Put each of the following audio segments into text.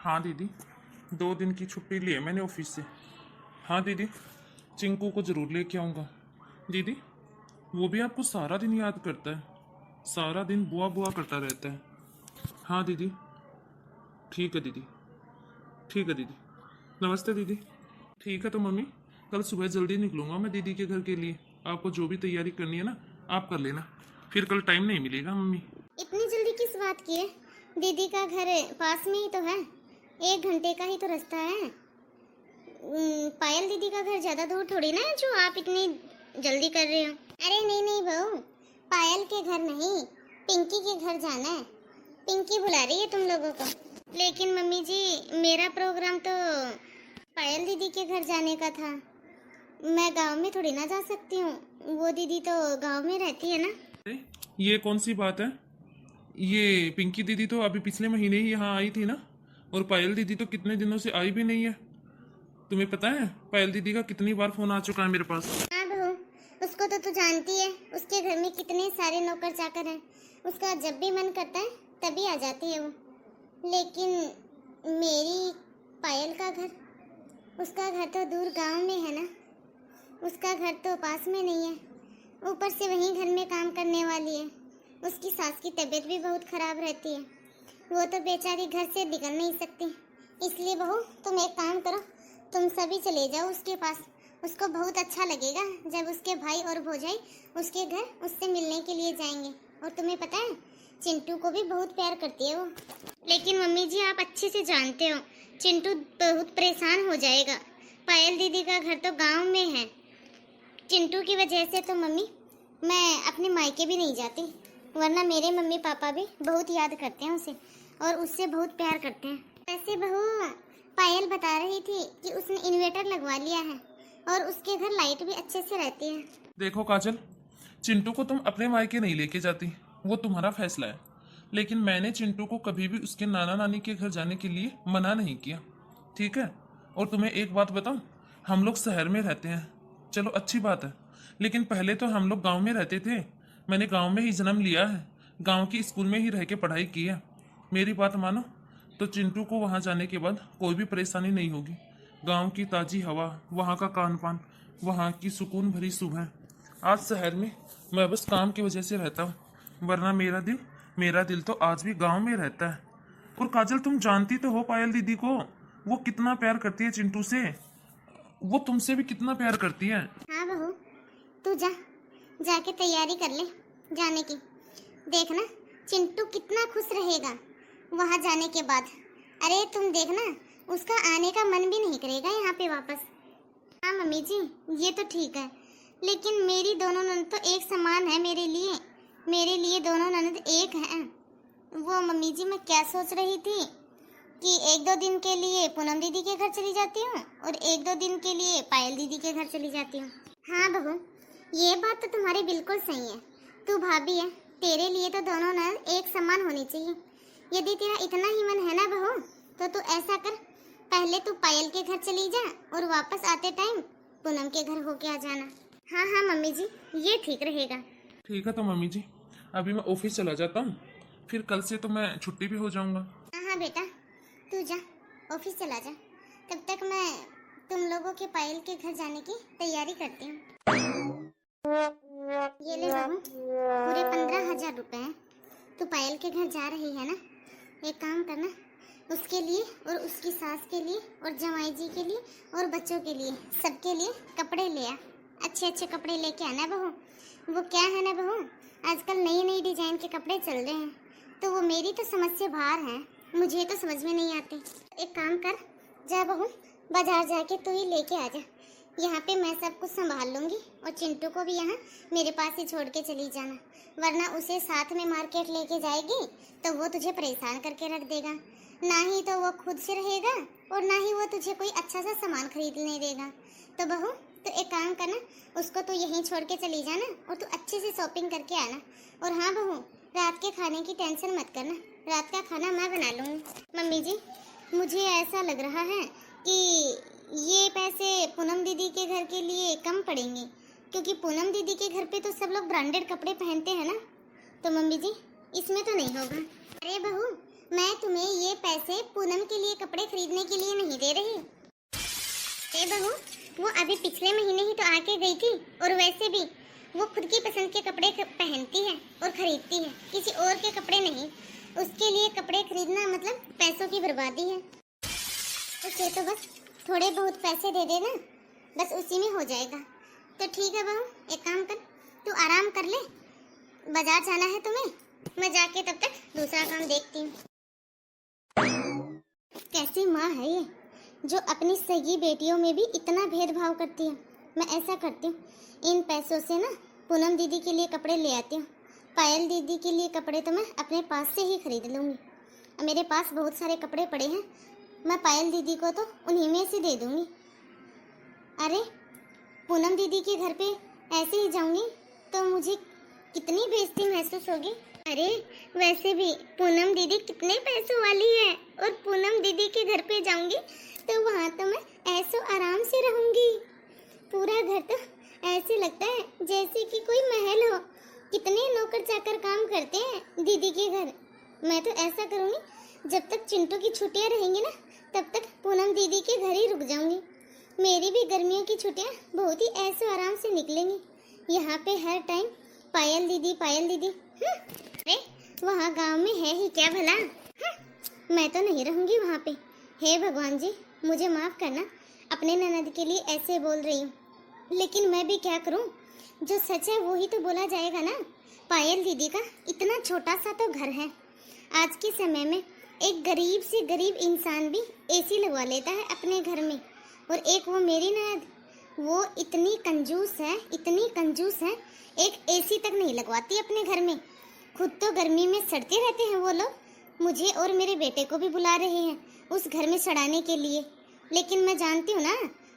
हाँ दीदी, 2 दिन की छुट्टी ली है मैंने ऑफिस से। हाँ दीदी, चिंकू को ज़रूर लेके आऊँगा। दीदी, वो भी आपको सारा दिन याद करता है, सारा दिन बुआ बुआ करता रहता है। हाँ दीदी, ठीक है दीदी, ठीक है दीदी। नमस्ते दीदी। ठीक है तो मम्मी, कल सुबह जल्दी निकलूँगा मैं दीदी के घर के लिए। आपको जो भी तैयारी करनी है ना, आप कर लेना, फिर कल टाइम नहीं मिलेगा मम्मी। इतनी जल्दी किस बात की है? दीदी का घर पास में ही तो है, 1 घंटे का ही तो रास्ता है। पायल दीदी का घर ज्यादा दूर थोड़ी ना है जो आप इतनी जल्दी कर रहे हो। अरे नहीं नहीं बहू, पायल के घर नहीं, पिंकी के घर जाना है। पिंकी बुला रही है तुम लोगों को। लेकिन मम्मी जी, मेरा प्रोग्राम तो पायल दीदी के घर जाने का था। मैं गांव में थोड़ी ना जा सकती हूँ, वो दीदी तो गांव में रहती है ना। अरे, ये कौन सी बात है? ये पिंकी दीदी तो अभी पिछले महीने ही यहाँ आई थी ना, और पायल दीदी तो कितने दिनों से आई भी नहीं है। तुम्हें पता है पायल दीदी का कितनी बार फोन आ चुका है मेरे पास। हाँ बहू, उसको तो तू जानती है, उसके घर में कितने सारे नौकर चाकर हैं। उसका जब भी मन करता है तभी आ जाती है वो। लेकिन मेरी पायल का घर, उसका घर तो दूर गांव में है ना, उसका घर तो पास में नहीं है। ऊपर से वहीं घर में काम करने वाली है। उसकी सास की तबीयत भी बहुत खराब रहती है, वो तो बेचारी घर से निकल नहीं सकती। इसलिए बहू, तुम एक काम करो, तुम सभी चले जाओ उसके पास। उसको बहुत अच्छा लगेगा जब उसके भाई और भौजाई उसके घर उससे मिलने के लिए जाएंगे। और तुम्हें पता है, चिंटू को भी बहुत प्यार करती है वो। लेकिन मम्मी जी, आप अच्छे से जानते हो चिंटू बहुत परेशान हो जाएगा। पायल दीदी का घर तो गांव में है। चिंटू की वजह से तो मम्मी, मैं अपने मायके भी नहीं जाती, वरना मेरे मम्मी पापा भी बहुत याद करते हैं उसे और उससे बहुत प्यार करते हैं। वैसे बहू, पायल बता रही थी कि उसने इन्वर्टर लगवा लिया है और उसके घर लाइट भी अच्छे से रहती है। देखो काजल, चिंटू को तुम अपने मायके नहीं लेके जाती, वो तुम्हारा फैसला है। लेकिन मैंने चिंटू को कभी भी उसके नाना नानी के घर जाने के लिए मना नहीं किया, ठीक है? और तुम्हें एक बात बताऊं, हम लोग शहर में रहते हैं, चलो अच्छी बात है, लेकिन पहले तो हम लोग गांव में रहते थे। मैंने गांव में ही जन्म लिया है, गांव की स्कूल में ही रह के पढ़ाई की है। मेरी बात मानो तो चिंटू को वहां जाने के बाद कोई भी परेशानी नहीं होगी। गांव की ताजी हवा, वहां का खान पान, वहां की सुकून भरी सुबह। आज शहर में मैं बस काम की वजह से रहता हूँ, वरना मेरा दिल तो आज भी गांव में रहता है। और काजल, तुम जानती तो हो पायल दीदी को, वो कितना प्यार करती है चिंटू से, वो तुमसे भी कितना प्यार करती है। हाँ बहू, तू जाके तैयारी कर ले जाने की। देखना चिंटू कितना खुश रहेगा वहां जाने के बाद। अरे तुम देखना, उसका आने का मन भी नहीं करेगा यहाँ पे वापस। हाँ मम्मी जी, ये तो ठीक है, लेकिन मेरी दोनों ननद तो एक समान है मेरे लिए दोनों ननद एक हैं। वो मम्मी जी, मैं क्या सोच रही थी कि 1-2 दिन के लिए पूनम दीदी के घर चली जाती हूँ और 1-2 दिन के लिए पायल दीदी के घर चली जाती हूँ। हाँ बहू, ये बात तो तुम्हारी बिल्कुल सही है। तू भाभी है, तेरे लिए तो दोनों ननद एक समान होनी चाहिए। यदि तेरा इतना ही मन है ना बहू, तो तू ऐसा कर, पहले तू पायल के घर चली जा और वापस आते टाइम पूनम के घर होके आ जाना। हाँ हाँ मम्मी जी, ये ठीक रहेगा। ठीक है तो मम्मी जी, अभी मैं ऑफिस चला जाता हूँ, फिर कल से तो मैं छुट्टी भी हो जाऊंगा। हाँ हाँ बेटा, तू जा, ऑफिस चला जा। तब तक मैं तुम लोगों के पायल के घर जाने की तैयारी करती हूँ। ये ले बाबू, पूरे 15,000 रुपए हैं। तू पायल के घर जा रही है ना, एक काम करना, उसके लिए और उसकी सास के लिए और जमाई जी के लिए और बच्चों के लिए, सबके लिए कपड़े ले आ। अच्छे अच्छे कपड़े लेके आना बहू। वो क्या है ना बहू, आजकल नई नई डिजाइन के कपड़े चल रहे हैं, तो वो मेरी तो समझ से बाहर है, मुझे तो समझ में नहीं आते। एक काम कर, जा बहू, बाजार जाके तू ही लेके आ जा। यहाँ पे मैं सब कुछ संभाल लूंगी और चिंटू को भी यहाँ मेरे पास ही छोड़ के चली जाना, वरना उसे साथ में मार्केट लेके जाएगी तो वो तुझे परेशान करके रख देगा। ना ही तो वो खुद से रहेगा और ना ही वो तुझे कोई अच्छा सा सामान खरीदने देगा। तो बहू, तो एक काम करना, उसको तो यहीं छोड़ के चली जाना और तू अच्छे से शॉपिंग करके आना। और हाँ बहू, रात के खाने की टेंशन मत करना, रात का खाना मैं बना लूँगी। मम्मी जी, मुझे ऐसा लग रहा है कि ये पैसे पूनम दीदी के घर के लिए कम पड़ेंगे, क्योंकि पूनम दीदी के घर पे तो सब लोग ब्रांडेड कपड़े पहनते हैं ना। तो मम्मी जी, इसमें तो नहीं होगा। अरे बहू, मैं तुम्हें ये पैसे पूनम के लिए कपड़े खरीदने के लिए नहीं दे रही। ए बहू, वो अभी पिछले महीने ही तो आके गई थी, और वैसे भी वो खुद की पसंद के कपड़े पहनती है और खरीदती है, किसी और के कपड़े नहीं। उसके लिए कपड़े खरीदना मतलब पैसों की बर्बादी है। उसे तो बस थोड़े बहुत पैसे दे देना, बस उसी में हो जाएगा। तो ठीक है बहू, एक काम कर, तू आराम कर ले। बाजार जाना है तुम्हें, मैं जाके तब तक दूसरा काम देखती हूँ। कैसी माँ है ये, जो अपनी सगी बेटियों में भी इतना भेदभाव करती है। मैं ऐसा करती हूँ, इन पैसों से ना पूनम दीदी के लिए कपड़े ले आती हूँ। पायल दीदी के लिए कपड़े तो मैं अपने पास से ही खरीद लूँगी। मेरे पास बहुत सारे कपड़े पड़े हैं, मैं पायल दीदी को तो उन्हीं में से दे दूँगी। अरे पूनम दीदी के घर पे ऐसे ही जाऊँगी तो मुझे कितनी बेइज्जती महसूस होगी। अरे वैसे भी पूनम दीदी कितने पैसों वाली है, और पूनम दीदी के घर पे जाऊँगी तो वहाँ तो मैं ऐसो आराम से रहूँगी। पूरा घर तो ऐसे लगता है जैसे कि कोई महल हो। कितने नौकर चाकर काम करते हैं दीदी के घर। मैं तो ऐसा करूँगी, जब तक चिंटू की छुट्टियाँ रहेंगी ना, तब तक पूनम दीदी के घर ही रुक जाऊँगी। मेरी भी गर्मियों की छुट्टियाँ बहुत ही ऐसे आराम से निकलेंगी। यहाँ पे हर टाइम पायल दीदी पायल दीदी। अरे वहाँ गांव में है ही क्या भला। मैं तो नहीं रहूँगी वहाँ पे। हे भगवान जी, मुझे माफ़ करना, अपने ननद के लिए ऐसे बोल रही हूँ, लेकिन मैं भी क्या करूँ, जो सच है वो ही तो बोला जाएगा ना। पायल दीदी का इतना छोटा सा तो घर है। आज के समय में एक गरीब से गरीब इंसान भी एसी लगवा लेता है अपने घर में, और एक वो मेरी ननद, वो इतनी कंजूस है, इतनी कंजूस है, एक एसी तक नहीं लगवाती अपने घर में। खुद तो गर्मी में सड़ते रहते हैं वो लोग। मुझे और मेरे बेटे को भी बुला रहे हैं उस घर में सड़ाने के लिए, लेकिन मैं जानती हूँ ना,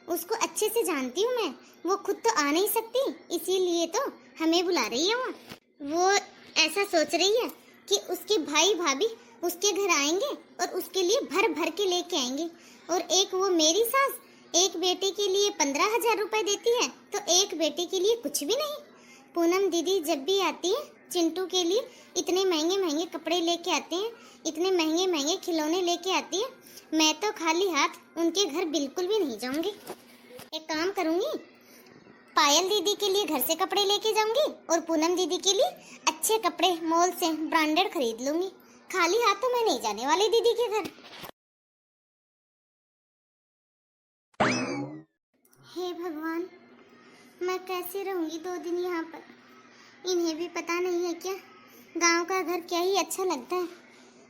उसको अच्छे से जानती हूँ मैं, वो खुद तो आ नहीं सकती, इसीलिए तो हमें बुला रही है। वो ऐसा सोच रही है कि उसके भाई भाभी उसके घर आएंगे और उसके लिए भर भर के लेके आएंगे। और एक वो मेरी सास एक बेटे के लिए 15,000 रुपए देती है, तो एक बेटे के लिए कुछ भी नहीं। पूनम दीदी जब भी आती है, चिंटू के लिए इतने महंगे महंगे कपड़े लेके आते हैं, इतने महंगे महंगे खिलौने लेके आती है। मैं तो खाली हाथ उनके घर बिल्कुल भी नहीं जाऊंगी। एक काम करूंगी, पायल दीदी के लिए घर से कपड़े लेके जाऊंगी और पूनम दीदी के लिए अच्छे कपड़े मॉल से ब्रांडेड खरीद लूंगी। खाली हाथ तो मैं नहीं जाने वाली दीदी के घर। हे भगवान, मैं कैसे रहूंगी 2 दिन यहाँ पर। इन्हें भी पता नहीं है क्या, गांव का घर क्या ही अच्छा लगता है।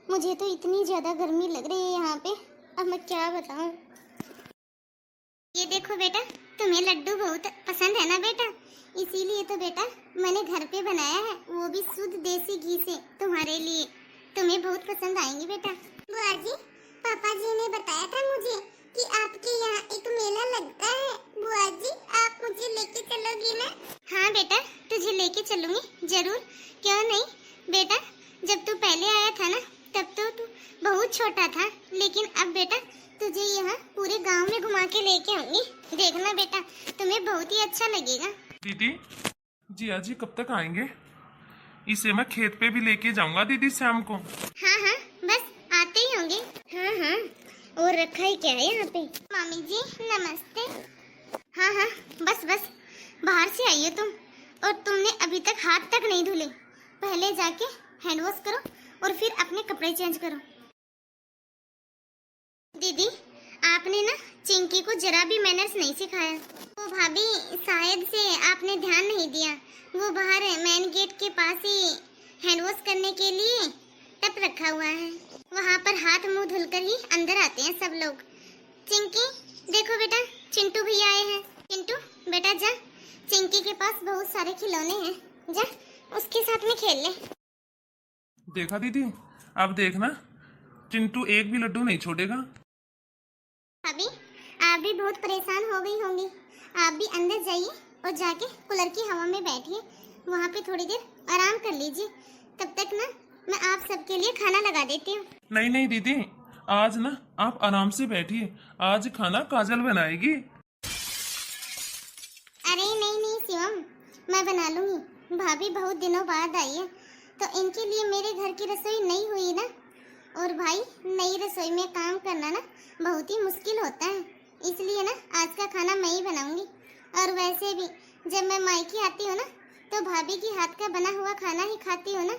मुझे तो इतनी ज्यादा गर्मी लग रही है यहाँ पे, अब मैं क्या बताऊं। ये देखो बेटा, तुम्हें लड्डू बहुत पसंद है ना बेटा, इसीलिए तो बेटा मैंने घर पे बनाया है, वो भी शुद्ध देसी घी से तुम्हारे लिए। तुम्हें बहुत पसंद आएंगे बेटा। बुआ जी, पापा जी ने बताया था मुझे कि आपके यहाँ एक मेला लगता है। बुआ जी, आप मुझे लेके चलोगी ना? हाँ बेटा, तुझे लेके चलूंगी जरूर, क्यों नहीं बेटा। जब तू पहले आया था ना, तब तो तू बहुत छोटा था, लेकिन अब बेटा तुझे यहाँ पूरे गांव में घुमा के लेके आऊंगी। देखना बेटा, तुम्हें बहुत ही अच्छा लगेगा। दीदी, जिया जी कब तक आएंगे? इसे मैं खेत पे भी लेके जाऊंगा दीदी शाम को। हाँ हाँ, बस आते ही होंगे। हाँ हाँ, और रखा ही क्या है यहाँ पे। मामी जी नमस्ते। हाँ हाँ, बस बस, बाहर से आई हो तुम, और तुमने अभी तक हाथ तक नहीं धुले। पहले जाके हैंड वॉश करो और फिर अपने कपड़े चेंज करो। दीदी, आपने ना चिंकी को जरा भी मैनर्स नहीं सिखाया। वो भाभी, शायद से आपने ध्यान नहीं दिया, वो बाहर मेन गेट के पास ही हैंड वॉश करने के लिए टप रखा हुआ है, वहाँ पर हाथ मुंह धुलकर ही अंदर आते हैं सब लोग। चिंकी देखो बेटा, चिंटू भैया आए हैं। चिंटू बेटा जा, चिंकी के पास बहुत सारे खिलौने हैं, जा उसके साथ में खेल ले। देखा दीदी, अब देखना चिंटू एक भी लड्डू नहीं छोड़ेगा। भाभी, आप भी बहुत परेशान हो गई होंगी, आप भी अंदर जाइए और जाके कूलर की हवा में बैठिए, वहाँ पे थोड़ी देर आराम कर लीजिए। तब तक ना मैं आप सबके लिए खाना लगा देती हूँ। नहीं नहीं दीदी, आज ना आप आराम से बैठिए, आज खाना काजल बनाएगी। अरे नहीं नहीं शिवम, मैं बना लूंगी। भाभी बहुत दिनों बाद आई है, तो इनके लिए मेरे घर की रसोई नहीं हुई ना, और भाई नई रसोई में काम करना ना बहुत ही मुश्किल होता है, इसलिए ना आज का खाना मैं ही बनाऊंगी। और वैसे भी जब मैं मायके आती हूँ ना तो भाभी की हाथ का बना हुआ खाना ही खाती हूँ ना।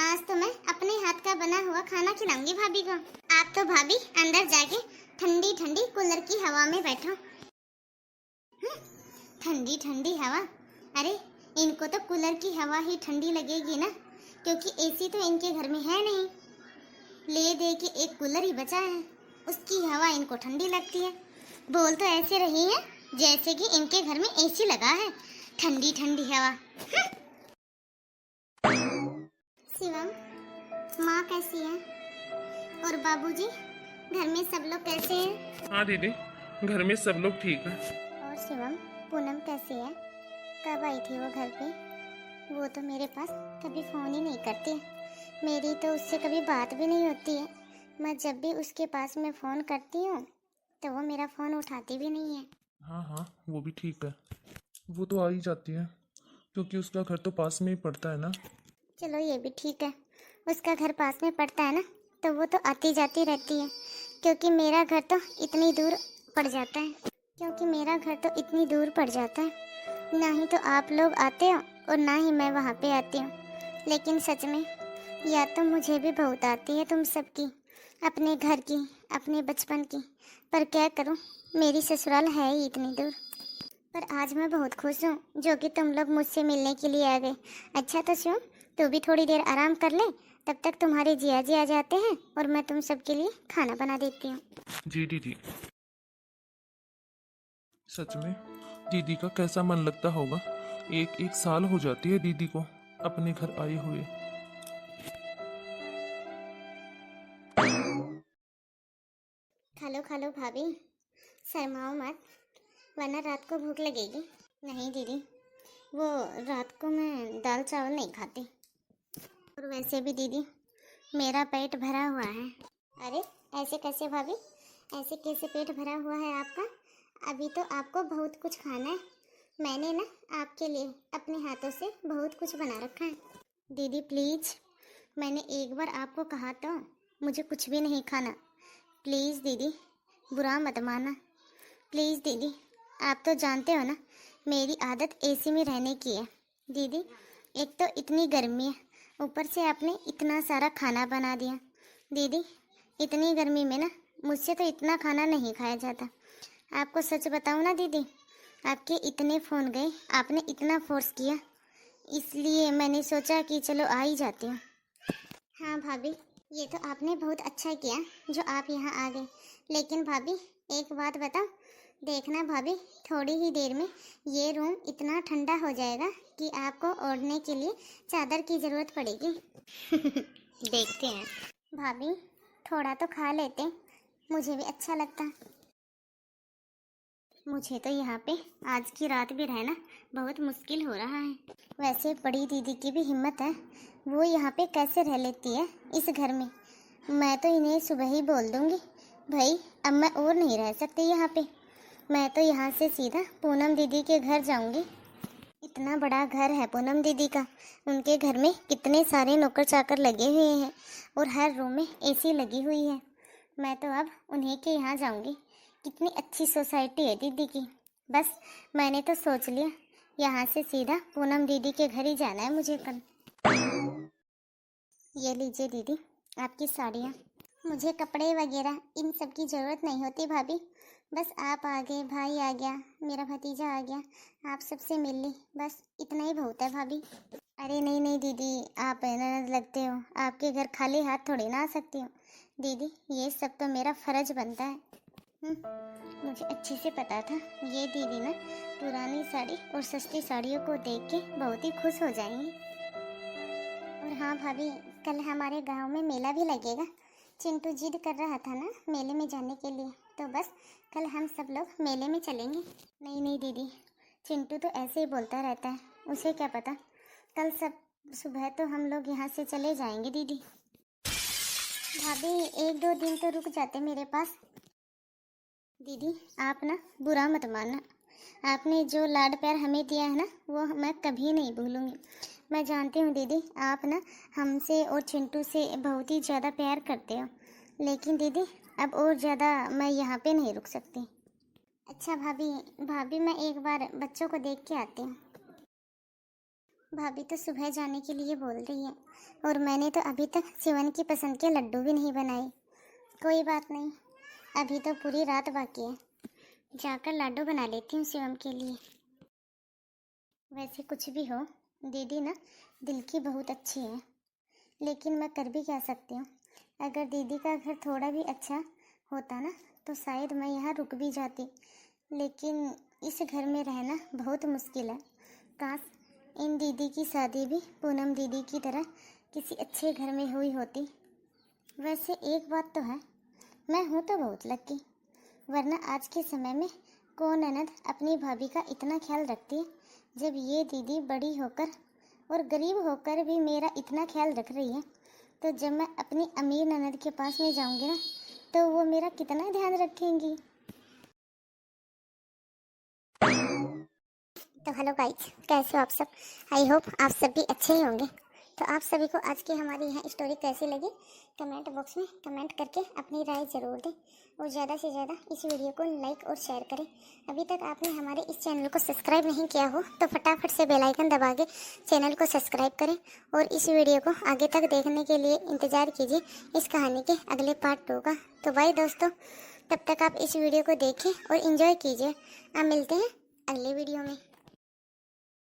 आज तो मैं अपने हाथ का बना हुआ खाना खिलाऊंगी भाभी को। आप तो भाभी अंदर जाके ठंडी ठंडी कूलर की हवा में बैठो। ठंडी ठंडी हवा, अरे इनको तो कूलर की हवा ही ठंडी लगेगी ना, क्योंकि एसी तो इनके घर में है नहीं। ले दे के एक कूलर ही बचा है, उसकी हवा इनको ठंडी लगती है। बोल तो ऐसे रही है जैसे कि इनके घर में एसी लगा है, ठंडी ठंडी हवा। शिवम, माँ कैसी है? और बाबूजी, घर में सब लोग कैसे हैं? हाँ दीदी, घर में सब लोग ठीक हैं। और शिवम, पूनम कैसी है? कब आई थी वो घर पे? वो तो मेरे पास कभी फ़ोन ही नहीं करती है, मेरी तो उससे कभी बात भी नहीं होती है। मैं जब भी उसके पास में फ़ोन करती हूँ तो वो मेरा फ़ोन उठाती भी नहीं है। हाँ हाँ, वो भी ठीक है, वो तो आ ही जाती है क्योंकि उसका घर तो पास में ही पड़ता है ना। चलो ये भी ठीक है, उसका घर पास में पड़ता है ना तो वो तो आती जाती रहती है, क्योंकि मेरा घर तो इतनी दूर पड़ जाता है। ना ही तो आप लोग आते हो और ना ही मैं वहाँ पे आती हूँ। लेकिन सच में याद तो मुझे भी बहुत आती है तुम सबकी, अपने घर की, अपने बचपन की। पर क्या करूँ, मेरी ससुराल है ही इतनी दूर। पर आज मैं बहुत खुश हूँ जो कि तुम लोग मुझसे मिलने के लिए आ गए। अच्छा तो शिव, तू भी थोड़ी देर आराम कर ले, तब तक तुम्हारे जिया जी आ जाते हैं और मैं तुम सबके लिए खाना बना देती हूँ। जी दीदी। सच में दीदी का कैसा मन लगता होगा, एक एक साल हो जाती है दीदी को अपने घर आए हुए। खा लो भाभी, शर्माओ मत, वरना रात को भूख लगेगी। नहीं दीदी, वो रात को मैं दाल चावल नहीं खाती। और वैसे भी दीदी मेरा पेट भरा हुआ है। अरे ऐसे कैसे भाभी, ऐसे कैसे पेट भरा हुआ है आपका? अभी तो आपको बहुत कुछ खाना है। मैंने ना आपके लिए अपने हाथों से बहुत कुछ बना रखा है। दीदी प्लीज़, मैंने एक बार आपको कहा तो मुझे कुछ भी नहीं खाना। प्लीज़ दीदी, बुरा मत माना। प्लीज़ दीदी, आप तो जानते हो ना मेरी आदत एसी में रहने की है। दीदी एक तो इतनी गर्मी है, ऊपर से आपने इतना सारा खाना बना दिया। दीदी इतनी गर्मी में ना मुझसे तो इतना खाना नहीं खाया जाता। आपको सच बताऊँ ना दीदी, आपके इतने फ़ोन गए, आपने इतना फोर्स किया, इसलिए मैंने सोचा कि चलो आ ही जाती हूँ। हाँ भाभी, ये तो आपने बहुत अच्छा किया जो आप यहाँ आ गए। लेकिन भाभी एक बात बताओ, देखना भाभी थोड़ी ही देर में ये रूम इतना ठंडा हो जाएगा कि आपको ओढ़ने के लिए चादर की ज़रूरत पड़ेगी। देखते हैं। भाभी थोड़ा तो खा लेते, मुझे भी अच्छा लगता। मुझे तो यहाँ पे आज की रात भी रहना बहुत मुश्किल हो रहा है। वैसे बड़ी दीदी की भी हिम्मत है, वो यहाँ पे कैसे रह लेती है इस घर में। मैं तो इन्हें सुबह ही बोल दूँगी, भाई अब मैं और नहीं रह सकती यहाँ पे। मैं तो यहाँ से सीधा पूनम दीदी के घर जाऊँगी। इतना बड़ा घर है पूनम दीदी का, उनके घर में कितने सारे नौकर चाकर लगे हुए हैं और हर रूम में एसी लगी हुई है। मैं तो अब उन्हीं के यहाँ जाऊँगी। कितनी अच्छी सोसाइटी है दीदी की। बस मैंने तो सोच लिया, यहाँ से सीधा पूनम दीदी के घर ही जाना है मुझे कल। ये लीजिए दीदी आपकी साड़ियाँ। मुझे कपड़े वगैरह इन सब की ज़रूरत नहीं होती भाभी, बस आप आ गए, भाई आ गया, मेरा भतीजा आ गया, आप सबसे मिल ली, बस इतना ही बहुत है भाभी। अरे नहीं नहीं दीदी, आप ननद लगते हो, आपके घर खाली हाथ थोड़ी ना आ सकती हूँ। दीदी ये सब तो मेरा फ़र्ज बनता है। मुझे अच्छे से पता था ये दीदी ना पुरानी साड़ी और सस्ती साड़ियों को देख के बहुत ही खुश हो जाएंगी। और हाँ भाभी, कल हमारे गांव में मेला भी लगेगा। चिंटू जिद कर रहा था ना मेले में जाने के लिए, तो बस कल हम सब लोग मेले में चलेंगे। नहीं नहीं दीदी, चिंटू तो ऐसे ही बोलता रहता है, उसे क्या पता। कल सब सुबह तो हम लोग यहाँ से चले जाएंगे दीदी। भाभी 1-2 दिन तो रुक जाते मेरे पास। दीदी आप ना बुरा मत मानना, आपने जो लाड प्यार हमें दिया है ना वो मैं कभी नहीं भूलूंगी। मैं जानती हूँ दीदी, आप ना हमसे और चिंटू से बहुत ही ज़्यादा प्यार करते हो, लेकिन दीदी अब और ज़्यादा मैं यहाँ पे नहीं रुक सकती। अच्छा भाभी, भाभी मैं एक बार बच्चों को देख के आती हूँ। भाभी तो सुबह जाने के लिए बोल रही है, और मैंने तो अभी तक शिवन की पसंद के लड्डू भी नहीं बनाए। कोई बात नहीं, अभी तो पूरी रात बाकी है, जाकर लड्डू बना लेती हूँ शिवम के लिए। वैसे कुछ भी हो, दीदी ना दिल की बहुत अच्छी है, लेकिन मैं कर भी क्या सकती हूँ। अगर दीदी का घर थोड़ा भी अच्छा होता ना तो शायद मैं यहाँ रुक भी जाती, लेकिन इस घर में रहना बहुत मुश्किल है। काश इन दीदी की शादी भी पूनम दीदी की तरह किसी अच्छे घर में हुई होती। वैसे एक बात तो है, मैं हूँ तो बहुत लकी, वरना आज के समय में कौन ननद अपनी भाभी का इतना ख्याल रखती है, जब ये दीदी बड़ी होकर और गरीब होकर भी मेरा इतना ख्याल रख रही है। तो जब मैं अपनी अमीर ननद के पास में जाऊंगी ना तो वो मेरा कितना ध्यान रखेंगी। तो हेलो गाइस, कैसे हो आप सब? आई होप आप सब भी अच्छे ही होंगे। तो आप सभी को आज की हमारी यहाँ स्टोरी कैसी लगी कमेंट बॉक्स में कमेंट करके अपनी राय ज़रूर दें, और ज़्यादा से ज़्यादा इस वीडियो को लाइक और शेयर करें। अभी तक आपने हमारे इस चैनल को सब्सक्राइब नहीं किया हो तो फटाफट से बेल आइकन दबा के चैनल को सब्सक्राइब करें, और इस वीडियो को आगे तक देखने के लिए इंतज़ार कीजिए इस कहानी के अगले पार्ट 2 का। तो बाय दोस्तों, तब तक आप इस वीडियो को देखें और इन्जॉय कीजिए। अब मिलते हैं अगले वीडियो में।